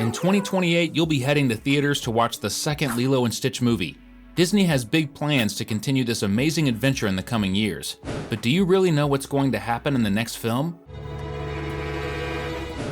In 2028, you'll be heading to theaters to watch the second Lilo and Stitch movie. Disney has big plans to continue this amazing adventure in the coming years. But do you really know what's going to happen in the next film?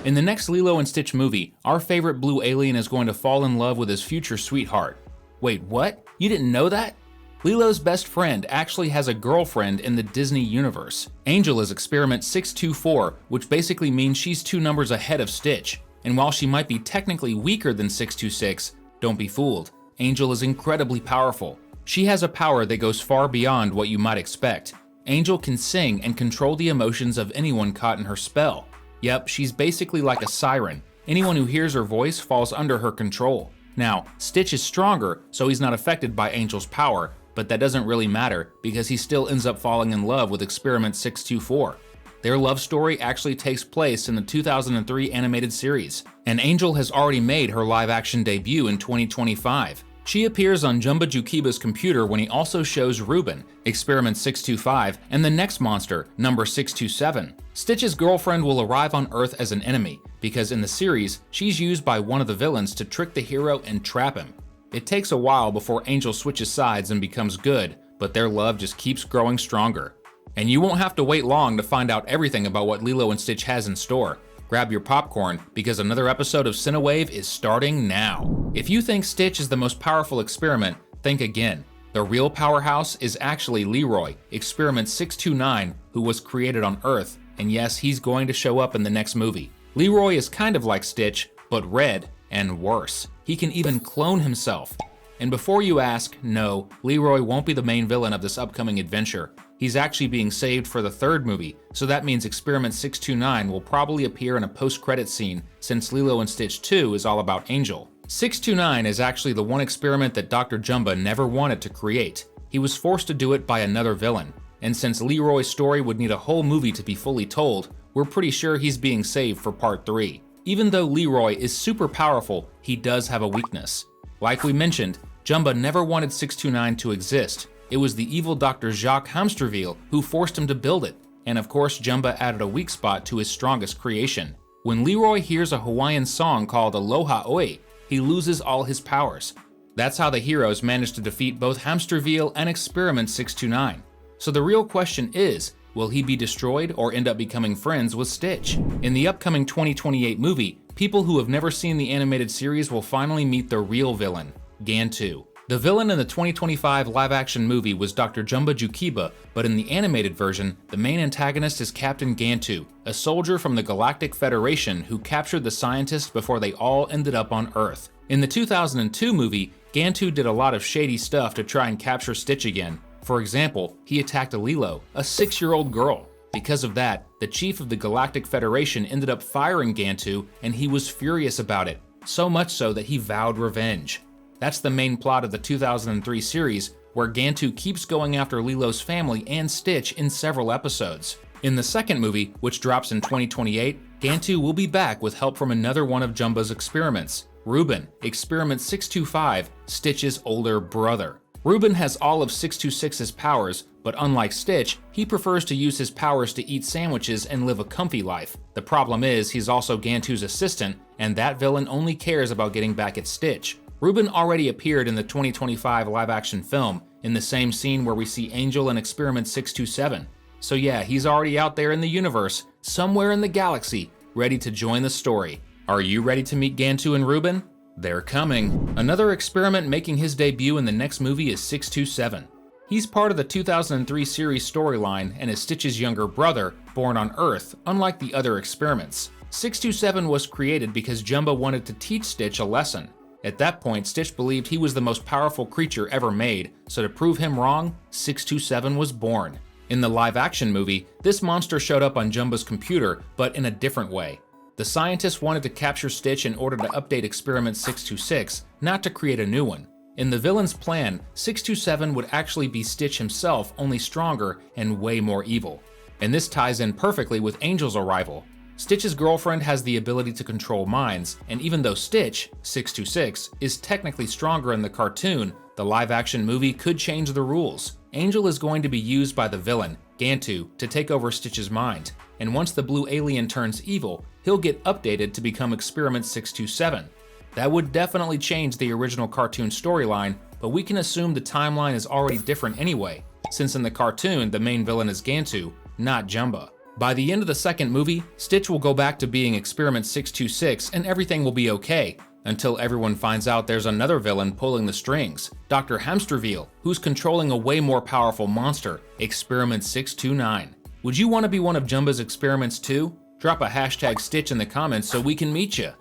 In the next Lilo and Stitch movie, our favorite blue alien is going to fall in love with his future sweetheart. Wait, what? You didn't know that? Lilo's best friend actually has a girlfriend in the Disney universe. Angel is Experiment 624, which basically means she's 2 numbers ahead of Stitch. And while she might be technically weaker than 626, don't be fooled. Angel is incredibly powerful. She has a power that goes far beyond what you might expect. Angel can sing and control the emotions of anyone caught in her spell. Yep, she's basically like a siren. Anyone who hears her voice falls under her control. Now, Stitch is stronger, so he's not affected by Angel's power, but that doesn't really matter because he still ends up falling in love with Experiment 624. Their love story actually takes place in the 2003 animated series, and Angel has already made her live-action debut in 2025. She appears on Jumba Jookiba's computer when he also shows Reuben, Experiment 625, and the next monster, number 627. Stitch's girlfriend will arrive on Earth as an enemy, because in the series, she's used by one of the villains to trick the hero and trap him. It takes a while before Angel switches sides and becomes good, but their love just keeps growing stronger. And you won't have to wait long to find out everything about what Lilo and Stitch has in store. Grab your popcorn, because another episode of Cinewave is starting now. If you think Stitch is the most powerful experiment, think again. The real powerhouse is actually Leroy, Experiment 629, who was created on Earth, and yes, he's going to show up in the next movie. Leroy is kind of like Stitch, but red, and worse. He can even clone himself. And before you ask, no, Leroy won't be the main villain of this upcoming adventure. He's actually being saved for the 3rd movie, so that means Experiment 629 will probably appear in a post-credit scene since Lilo and Stitch 2 is all about Angel. 629 is actually the one experiment that Dr. Jumba never wanted to create. He was forced to do it by another villain. And since Leroy's story would need a whole movie to be fully told, we're pretty sure he's being saved for part 3. Even though Leroy is super powerful, he does have a weakness. Like we mentioned, Jumba never wanted 629 to exist. It was the evil Dr. Jacques Hamsterville who forced him to build it. And of course, Jumba added a weak spot to his strongest creation. When Leroy hears a Hawaiian song called Aloha Oi, he loses all his powers. That's how the heroes managed to defeat both Hamsterville and Experiment 629. So the real question is, will he be destroyed or end up becoming friends with Stitch? In the upcoming 2028 movie, people who have never seen the animated series will finally meet the real villain, Gantu. The villain in the 2025 live-action movie was Dr. Jumba Jookiba, but in the animated version, the main antagonist is Captain Gantu, a soldier from the Galactic Federation who captured the scientists before they all ended up on Earth. In the 2002 movie, Gantu did a lot of shady stuff to try and capture Stitch again. For example, he attacked LILO, a 6-year-old girl. Because of that, the chief of the Galactic Federation ended up firing Gantu, and he was furious about it, so much so that he vowed revenge. That's the main plot of the 2003 series, where Gantu keeps going after Lilo's family and Stitch in several episodes. In the second movie, which drops in 2028, Gantu will be back with help from another one of Jumba's experiments, Reuben, Experiment 625, Stitch's older brother. Reuben has all of 626's powers, but unlike Stitch, he prefers to use his powers to eat sandwiches and live a comfy life. The problem is, he's also Gantu's assistant, and that villain only cares about getting back at Stitch. Reuben already appeared in the 2025 live-action film, in the same scene where we see Angel in Experiment 627. So yeah, he's already out there in the universe, somewhere in the galaxy, ready to join the story. Are you ready to meet Gantu and Reuben? They're coming. Another experiment making his debut in the next movie is 627. He's part of the 2003 series storyline and is Stitch's younger brother, born on Earth, unlike the other experiments. 627 was created because Jumba wanted to teach Stitch a lesson. At that point, Stitch believed he was the most powerful creature ever made, so to prove him wrong, 627 was born. In the live-action movie, this monster showed up on Jumba's computer, but in a different way. The scientists wanted to capture Stitch in order to update Experiment 626, not to create a new one. In the villain's plan, 627 would actually be Stitch himself, only stronger and way more evil. And this ties in perfectly with Angel's arrival. Stitch's girlfriend has the ability to control minds, and even though Stitch, 626, is technically stronger in the cartoon, the live-action movie could change the rules. Angel is going to be used by the villain, Gantu, to take over Stitch's mind, and once the blue alien turns evil, he'll get updated to become Experiment 627. That would definitely change the original cartoon storyline, but we can assume the timeline is already different anyway, since in the cartoon the main villain is Gantu, not Jumba. By the end of the second movie, Stitch will go back to being Experiment 626 and everything will be okay, until everyone finds out there's another villain pulling the strings, Dr. Hamsterville, who's controlling a way more powerful monster, Experiment 629. Would you want to be one of Jumba's experiments too? Drop a hashtag Stitch in the comments so we can meet you.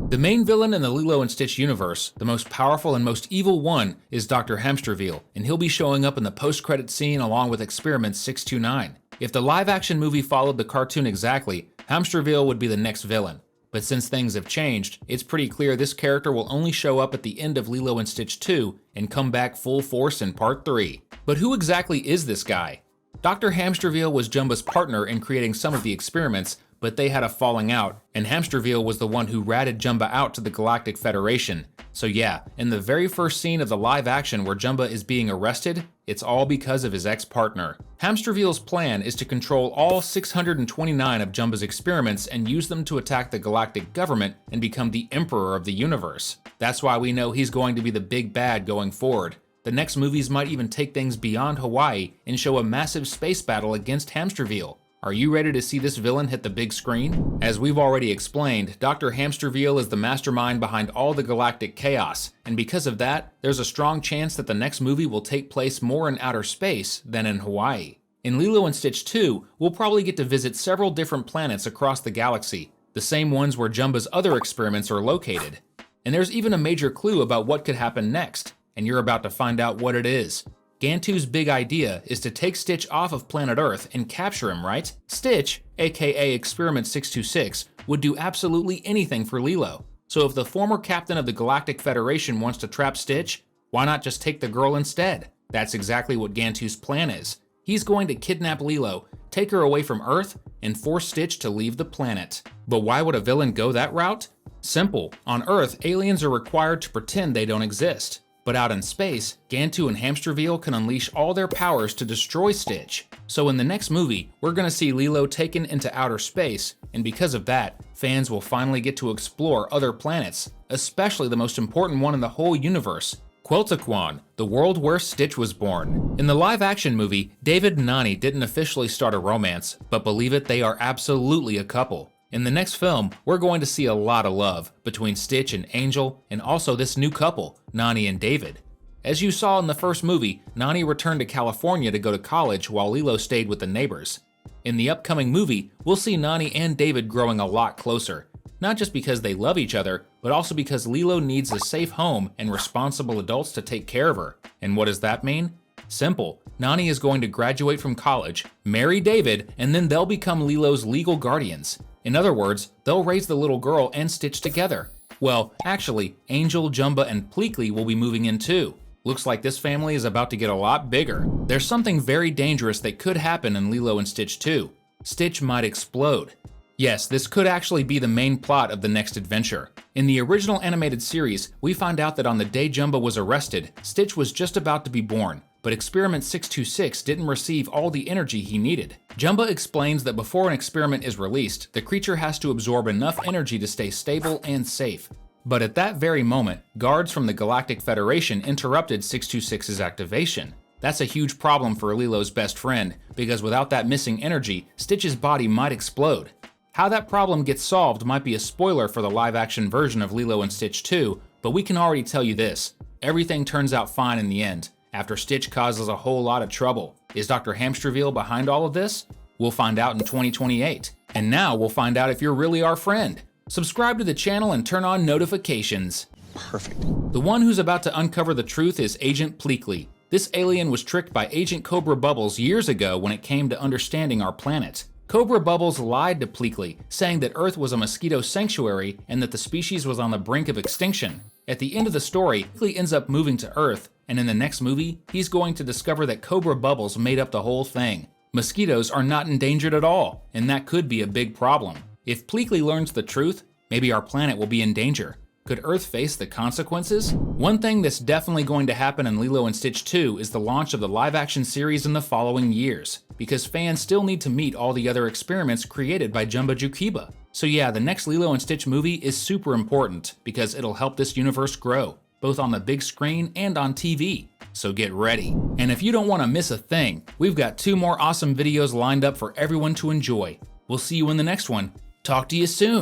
The main villain in the Lilo and Stitch universe, the most powerful and most evil one, is Dr. Hamsterville, and he'll be showing up in the post-credit scene along with Experiment 629. If the live-action movie followed the cartoon exactly, Hamsterville would be the next villain. But since things have changed, it's pretty clear this character will only show up at the end of Lilo and Stitch 2 and come back full force in Part 3. But who exactly is this guy? Dr. Hamsterville was Jumba's partner in creating some of the experiments, but they had a falling out, and Hamsterville was the one who ratted Jumba out to the Galactic Federation. So yeah, in the very first scene of the live action where Jumba is being arrested, it's all because of his ex-partner. Hamsterville's plan is to control all 629 of Jumba's experiments and use them to attack the galactic government and become the emperor of the universe. That's why we know he's going to be the big bad going forward. The next movies might even take things beyond Hawaii and show a massive space battle against Hamsterville. Are you ready to see this villain hit the big screen? As we've already explained, Dr. Hamsterville is the mastermind behind all the galactic chaos, and because of that, there's a strong chance that the next movie will take place more in outer space than in Hawaii. In Lilo and Stitch 2, we'll probably get to visit several different planets across the galaxy, the same ones where Jumba's other experiments are located. And there's even a major clue about what could happen next, and you're about to find out what it is. Gantu's big idea is to take Stitch off of planet Earth and capture him, right? Stitch, aka Experiment 626, would do absolutely anything for Lilo. So if the former captain of the Galactic Federation wants to trap Stitch, why not just take the girl instead? That's exactly what Gantu's plan is. He's going to kidnap Lilo, take her away from Earth, and force Stitch to leave the planet. But why would a villain go that route? Simple. On Earth, aliens are required to pretend they don't exist. But out in space, Gantu and Hamsterville can unleash all their powers to destroy Stitch. So in the next movie, we're gonna see Lilo taken into outer space, and because of that, fans will finally get to explore other planets, especially the most important one in the whole universe, Queltaquan, the world where Stitch was born. In the live-action movie, David and Nani didn't officially start a romance, but believe it, they are absolutely a couple. In the next film, we're going to see a lot of love between Stitch and Angel, and also this new couple, Nani and David. As you saw in the first movie, Nani returned to California to go to college while Lilo stayed with the neighbors. In the upcoming movie, we'll see Nani and David growing a lot closer, not just because they love each other, but also because Lilo needs a safe home and responsible adults to take care of her. And what does that mean? Simple. Nani is going to graduate from college, marry David, and then they'll become Lilo's legal guardians. In other words, they'll raise the little girl and Stitch together. Well, actually, Angel, Jumba, and Plekeley will be moving in too. Looks like this family is about to get a lot bigger. There's something very dangerous that could happen in Lilo and Stitch 2. Stitch might explode. Yes, this could actually be the main plot of the next adventure. In the original animated series, we find out that on the day Jumba was arrested, Stitch was just about to be born, but Experiment 626 didn't receive all the energy he needed. Jumba explains that before an experiment is released, the creature has to absorb enough energy to stay stable and safe. But at that very moment, guards from the Galactic Federation interrupted 626's activation. That's a huge problem for Lilo's best friend, because without that missing energy, Stitch's body might explode. How that problem gets solved might be a spoiler for the live-action version of Lilo and Stitch 2, but we can already tell you this. Everything turns out fine in the end, after Stitch causes a whole lot of trouble. Is Dr. Hamsterville behind all of this? We'll find out in 2028. And now we'll find out if you're really our friend. Subscribe to the channel and turn on notifications. Perfect. The one who's about to uncover the truth is Agent Plekeley. This alien was tricked by Agent Cobra Bubbles years ago when it came to understanding our planet. Cobra Bubbles lied to Plekeley, saying that Earth was a mosquito sanctuary and that the species was on the brink of extinction. At the end of the story, Plekeley ends up moving to Earth, and in the next movie, he's going to discover that Cobra Bubbles made up the whole thing. Mosquitoes are not endangered at all, and that could be a big problem. If Plekeley learns the truth, maybe our planet will be in danger. Could Earth face the consequences? One thing that's definitely going to happen in Lilo & Stitch 2 is the launch of the live-action series in the following years, because fans still need to meet all the other experiments created by Jumba Jookiba. So yeah, the next Lilo & Stitch movie is super important, because it'll help this universe grow, both on the big screen and on TV. So get ready. And if you don't want to miss a thing, we've got 2 more awesome videos lined up for everyone to enjoy. We'll see you in the next one. Talk to you soon!